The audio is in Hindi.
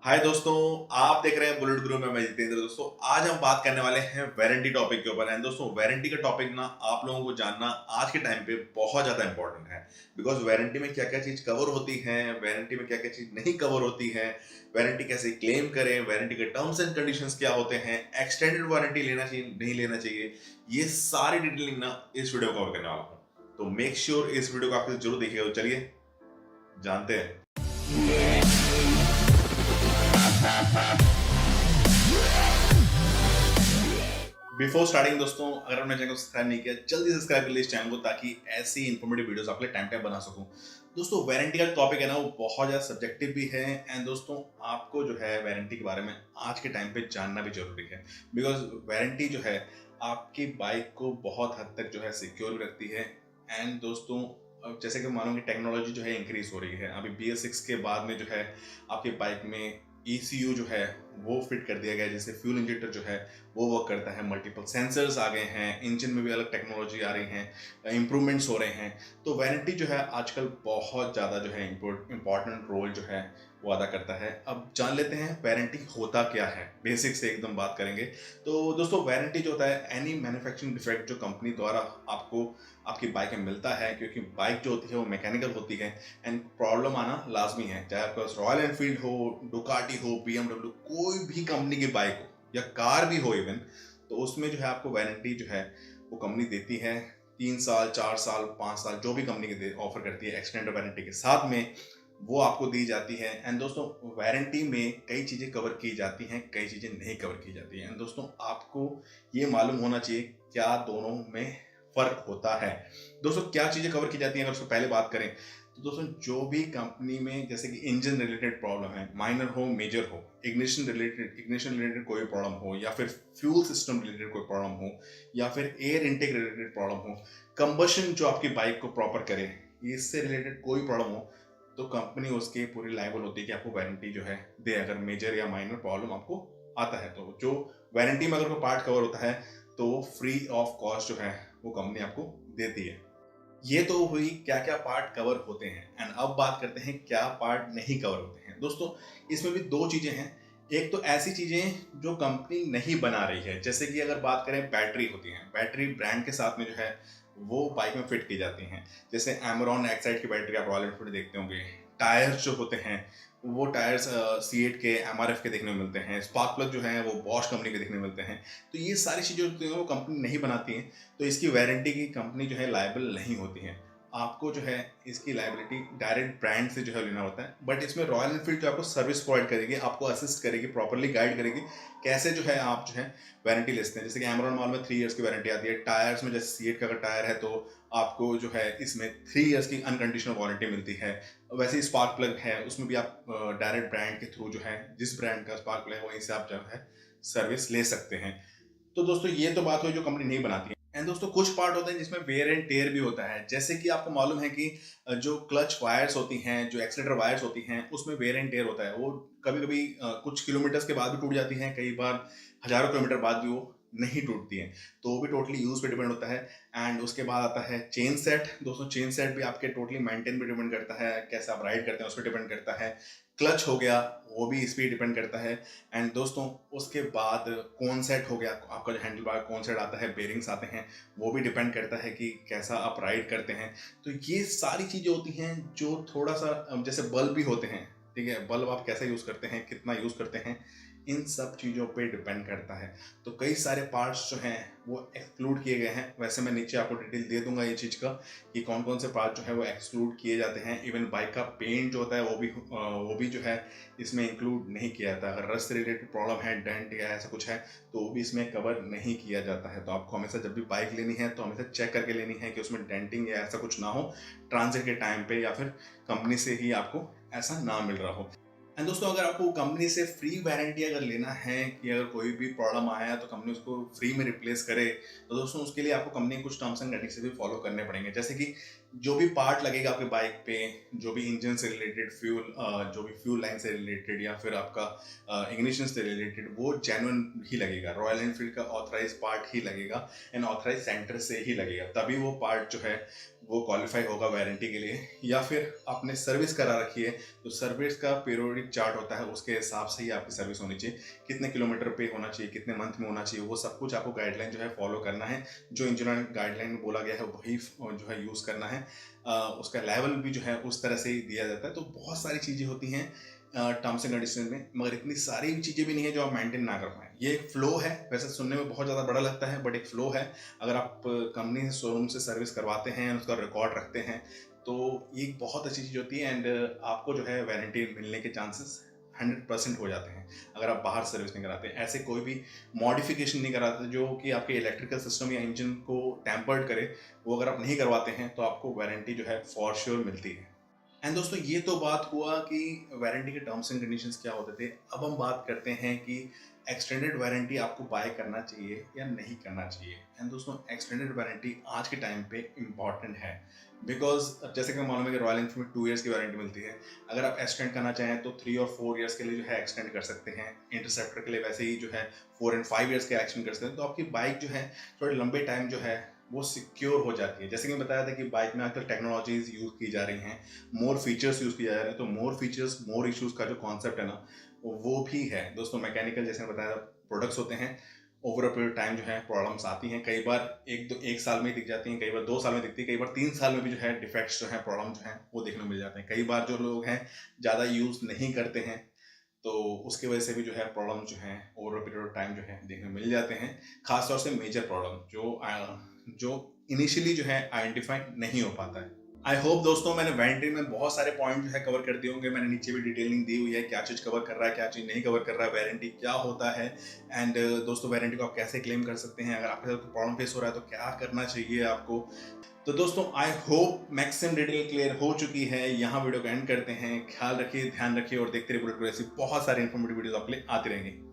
हाय दोस्तों, आप देख रहे हैं बुलेट गुरु में मैं जितेंद्र। दोस्तों आज हम बात करने वाले हैं वारंटी टॉपिक के ऊपर। एंड दोस्तों वारंटी का टॉपिक ना आप लोगों को जानना आज के टाइम पे बहुत ज़्यादा इंपॉर्टेंट है। बिकॉज वारंटी में क्या क्या चीज़ कवर होती है, वारंटी में क्या क्या चीज़ नहीं कवर होती है, वारंटी कैसे क्लेम करें, वारंटी के टर्म्स एंड कंडीशंस क्या होते हैं, एक्सटेंडेड वारंटी लेना चाहिए नहीं लेना चाहिए, ये सारी डिटेलिंग ना इस वीडियो में कवर करने वाला हूँ। तो मेक श्योर इस वीडियो को आपको जरूर देखिएगा। तो चलिए जानते हैं। बिफोर स्टार्टिंग दोस्तों, अगर आपने चैनल को सब्सक्राइब नहीं किया जल्दी सब्सक्राइब कर लीजिए चैनल को, ताकि ऐसी इन्फॉर्मेटिव वीडियोस आपके लिए टाइम टाइम बना सकूं। दोस्तों वारंटी का टॉपिक है ना, वो बहुत ज़्यादा सब्जेक्टिव भी है। एंड दोस्तों आपको जो है वारंटी के बारे में आज के टाइम पे जानना भी जरूरी है। बिकॉज वारंटी जो है आपकी बाइक को बहुत हद तक जो है सिक्योर भी रखती है। एंड दोस्तों अब जैसे कि मानो कि टेक्नोलॉजी जो है इंक्रीज हो रही है, अभी BS6 के बाद में जो है आपकी बाइक में ECU जो है वो फिट कर दिया गया है, जैसे फ्यूल इंजेक्टर जो है वो वर्क करता है, मल्टीपल सेंसर्स आ गए हैं, इंजन में भी अलग टेक्नोलॉजी आ रही हैं, इंप्रूवमेंट्स हो रहे हैं। तो वारंटी जो है आजकल बहुत ज़्यादा जो है इम्पोर्टेंट रोल जो है वो अदा करता है। अब जान लेते हैं वारंटी होता क्या है, बेसिक से एकदम बात करेंगे। तो दोस्तों वारंटी जो होता है एनी मैन्युफैक्चरिंग डिफेक्ट जो कंपनी द्वारा आपको आपकी बाइक में मिलता है, क्योंकि बाइक जो होती है वो मैकेनिकल होती है एंड प्रॉब्लम आना लाजमी है। चाहे आपके पास रॉयल एनफील्ड हो, डुकाटी हो, BMW, कोई भी कंपनी की बाइक हो या कार भी हो इवन, तो उसमें जो है आपको वारंटी जो है वो कंपनी देती है। 3 साल, 4 साल, 5 साल जो भी कंपनी ऑफर करती है एक्सटेंडेड वारंटी के साथ में वो आपको दी जाती है। एंड दोस्तों वारंटी में कई चीज़ें कवर की जाती हैं, कई चीज़ें नहीं कवर की जाती हैं। एंड दोस्तों आपको ये मालूम होना चाहिए क्या दोनों में फ़र्क होता है। दोस्तों क्या चीज़ें कवर की जाती हैं, अगर उसको पहले बात करें तो दोस्तों जो भी कंपनी में जैसे कि इंजन रिलेटेड प्रॉब्लम है, माइनर हो मेजर हो, इग्निशन रिलेटेड कोई प्रॉब्लम हो, या फिर फ्यूल सिस्टम रिलेटेड कोई प्रॉब्लम हो, या फिर एयर इनटेक रिलेटेड प्रॉब्लम हो, कंबशन जो आपकी बाइक को प्रॉपर करे, इससे रिलेटेड कोई प्रॉब्लम हो, तो कंपनी उसके पूरी लायबल होती है कि आपको वारंटी जो है दे, अगर मेजर या माइनर प्रॉब्लम आपको आता है। तो जो वारंटी में अगर कोई पार्ट कवर होता है तो फ्री ऑफ कॉस्ट जो है वो कंपनी आपको देती है। ये तो हुई क्या क्या पार्ट कवर होते हैं। एंड अब बात करते हैं क्या पार्ट नहीं कवर होते हैं। दोस्तों इसमें भी दो चीजें हैं। एक तो ऐसी चीजें जो कंपनी नहीं बना रही है, जैसे कि अगर बात करें बैटरी होती है, बैटरी ब्रांड के साथ में जो है वो बाइक में फिट की जाती हैं। जैसे एमरॉन एक्साइड की बैटरी आप रॉयल एनफील्ड देखते होंगे। टायर्स जो होते हैं वो टायर्स C8 के, MRF के देखने को मिलते हैं। स्पार्क प्लग जो है वो बॉश कंपनी के देखने को मिलते हैं। तो ये सारी चीज़ें होती हैं वो कंपनी नहीं बनाती हैं, तो इसकी वारंटी की कंपनी जो है लायबल नहीं होती है। आपको जो है इसकी लायबिलिटी डायरेक्ट ब्रांड से जो है लेना होता है। बट इसमें रॉयल एनफील्ड जो आपको सर्विस प्रोवाइड करेगी, आपको असिस्ट करेगी, प्रॉपरली गाइड करेगी कैसे जो है आप जो है वारंटी ले सकते हैं। जैसे कि एमरॉन मॉल में 3 इयर्स की वारंटी आती है। टायर्स में जैसे C8 का अगर टायर है तो आपको जो है इसमें 3 इयर्स की अनकंडीशनल वारंटी मिलती है। वैसे ही स्पार्क प्लग है, उसमें भी आप डायरेक्ट ब्रांड के थ्रू जो है, जिस ब्रांड का स्पार्क प्लग है वहीं से आप जो है सर्विस ले सकते हैं। तो दोस्तों ये तो बात हुई जो कंपनी नहीं बनाती है। एंड दोस्तों कुछ पार्ट होते हैं जिसमें वेयर एंड टेयर भी होता है। जैसे कि आपको मालूम है कि जो क्लच वायर्स होती हैं, जो एक्सीलरेटर वायर्स होती हैं, उसमें वेयर एंड टेयर होता है। वो कभी कभी कुछ किलोमीटर्स के बाद भी टूट जाती हैं, कई बार हजारों किलोमीटर बाद भी वो नहीं टूटती हैं। तो वो भी टोटली यूज पे डिपेंड होता है। एंड उसके बाद आता है चेन सेट। दोस्तों चेन सेट भी आपके टोटली मेंटेन पे डिपेंड करता है, कैसे आप राइड करते हैं उस पर डिपेंड करता है। क्लच हो गया वो भी इस पर डिपेंड करता है। एंड दोस्तों उसके बाद कौन सेट हो गया, आपका जो हैंडल बार कौन सेट आता है, बेरिंग्स आते हैं, वो भी डिपेंड करता है कि कैसा आप राइड करते हैं। तो ये सारी चीज़ें होती हैं जो थोड़ा सा, जैसे बल्ब भी होते हैं, ठीक है, बल्ब आप कैसे यूज़ करते हैं, कितना यूज़ करते हैं, इन सब चीज़ों पे डिपेंड करता है। तो कई सारे पार्ट्स जो हैं वो एक्सक्लूड किए गए हैं। वैसे मैं नीचे आपको डिटेल दे दूंगा ये चीज़ का कि कौन कौन से पार्ट जो है वो एक्सक्लूड किए जाते हैं। इवन बाइक का पेंट जो होता है वो भी जो है इसमें इंक्लूड नहीं किया जाता। अगर रस्ट से रिलेटेड प्रॉब्लम है, डेंट या ऐसा कुछ है, तो वो भी इसमें कवर नहीं किया जाता है। तो आपको हमेशा जब भी बाइक लेनी है तो हमेशा चेक करके लेनी है कि उसमें डेंटिंग या ऐसा कुछ ना हो ट्रांजिट के टाइम पे, या फिर कंपनी से ही आपको ऐसा ना मिल रहा हो। एंड दोस्तों अगर आपको कंपनी से फ्री वारंटी अगर लेना है कि अगर कोई भी प्रॉब्लम आया तो कंपनी उसको फ्री में रिप्लेस करे, तो दोस्तों उसके लिए आपको कंपनी कुछ टर्म्स एंड कंडीशन भी फॉलो करने पड़ेंगे। जैसे कि जो भी पार्ट लगेगा आपके बाइक पे, जो भी इंजन से रिलेटेड, जो भी फ्यूल लाइन से रिलेटेड, या फिर आपका इग्निशन से रिलेटेड, वो जेन्युइन ही लगेगा। रॉयल एनफील्ड का ऑथराइज पार्ट ही लगेगा एंड ऑथराइज सेंटर से ही लगेगा, तभी वो पार्ट जो है वो क्वालिफाई होगा वारंटी के लिए, या फिर आपने सर्विस करा रखी है तो सर्विस का पीरियोडिक चार्ट होता है, उसके हिसाब से ही आपकी सर्विस होनी चाहिए, कितने किलोमीटर पे होना चाहिए, कितने मंथ में होना चाहिए, वो सब कुछ आपको गाइडलाइन जो है फॉलो करना है। जो इंजीनियर गाइडलाइन में बोला गया है वही जो है यूज़ करना है। उसका लेवल भी जो है उस तरह से ही दिया जाता है। तो बहुत सारी चीज़ें होती हैं टर्म्स एंड कंडीशन में, मगर इतनी सारी चीज़ें भी नहीं है जो आप मेंटेन ना कर पाएँ। ये एक फ्लो है, वैसे सुनने में बहुत ज़्यादा बड़ा लगता है बट एक फ्लो है। अगर आप कंपनी से शोरूम से सर्विस करवाते हैं, उसका रिकॉर्ड रखते हैं, तो ये एक बहुत अच्छी चीज़ होती है एंड आपको जो है वारंटी मिलने के चांसेस 100% हो जाते हैं अगर आप बाहर सर्विस नहीं कराते। ऐसे कोई भी मॉडिफिकेशन नहीं कराते जो कि आपके इलेक्ट्रिकल सिस्टम या इंजन को टैम्पर्ड करे, वो अगर आप नहीं करवाते हैं तो आपको वारंटी जो है फॉर श्योर मिलती है। एंड दोस्तों ये तो बात हुआ कि वारंटी के टर्म्स एंड कंडीशंस क्या होते थे। अब हम बात करते हैं कि एक्सटेंडेड वारंटी आपको बाय करना चाहिए या नहीं करना चाहिए। एंड दोस्तों एक्सटेंडेड वारंटी आज के टाइम पे इम्पॉर्टेंट है, बिकॉज जैसे कि मालूम है कि रॉयल एनफील्ड में 2 ईयर्स की वारंटी मिलती है। अगर आप एक्सटेंड करना चाहें तो 3 और 4 ईयर्स के लिए जो है एक्सटेंड कर सकते हैं। इंटरसेप्टर के लिए वैसे ही जो है 4 एंड 5 ईयर्स के एक्सटेंड कर सकते हैं। तो आपकी बाइक जो है थोड़े लंबे टाइम जो है वो सिक्योर हो जाती है। जैसे कि मैं बताया था कि बाइक में आजकल टेक्नोलॉजीज यूज़ की जा रही हैं, मोर फीचर्स यूज़ किए जा रहे हैं। तो मोर फीचर्स मोर इश्यूज़ का जो कॉन्सेप्ट है ना, वो भी है दोस्तों। मैकेनिकल जैसे मैं बताया प्रोडक्ट्स होते हैं, ओवर अ पीरियड टाइम जो है प्रॉब्लम्स आती हैं। कई बार एक साल में दिख जाती हैं, कई बार 2 साल में दिखती है, कई बार 3 साल में भी जो है डिफेक्ट्स जो है प्रॉब्लम जो है वो देखने को मिल जाते हैं। कई बार जो लोग हैं ज़्यादा यूज़ नहीं करते हैं तो उसकी वजह से भी जो है प्रॉब्लम जो है over a period of time जो है देखने को मिल जाते हैं। खासतौर से मेजर प्रॉब्लम जो इनिशियली जो है आइडेंटिफाई नहीं हो पाता है। आई होप दोस्तों मैंने वारंटी में बहुत सारे पॉइंट जो है कवर कर दिए होंगे। मैंने नीचे भी डिटेलिंग दी हुई है, क्या चीज़ कवर कर रहा है, क्या चीज़ नहीं कवर कर रहा है, वारंटी क्या होता है एंड दोस्तों वारंटी को आप कैसे क्लेम कर सकते हैं, अगर आपके साथ प्रॉब्लम फेस हो रहा है तो क्या करना चाहिए आपको। तो दोस्तों I hope maximum detail clear हो चुकी है। यहाँ वीडियो को एंड करते हैं। ख्याल रखिए, ध्यान रखिए और देखते रहिए बुलेट ऐसी बहुत सारी इन्फॉर्मेटिव वीडियोस आपके लिए आती रहेंगी।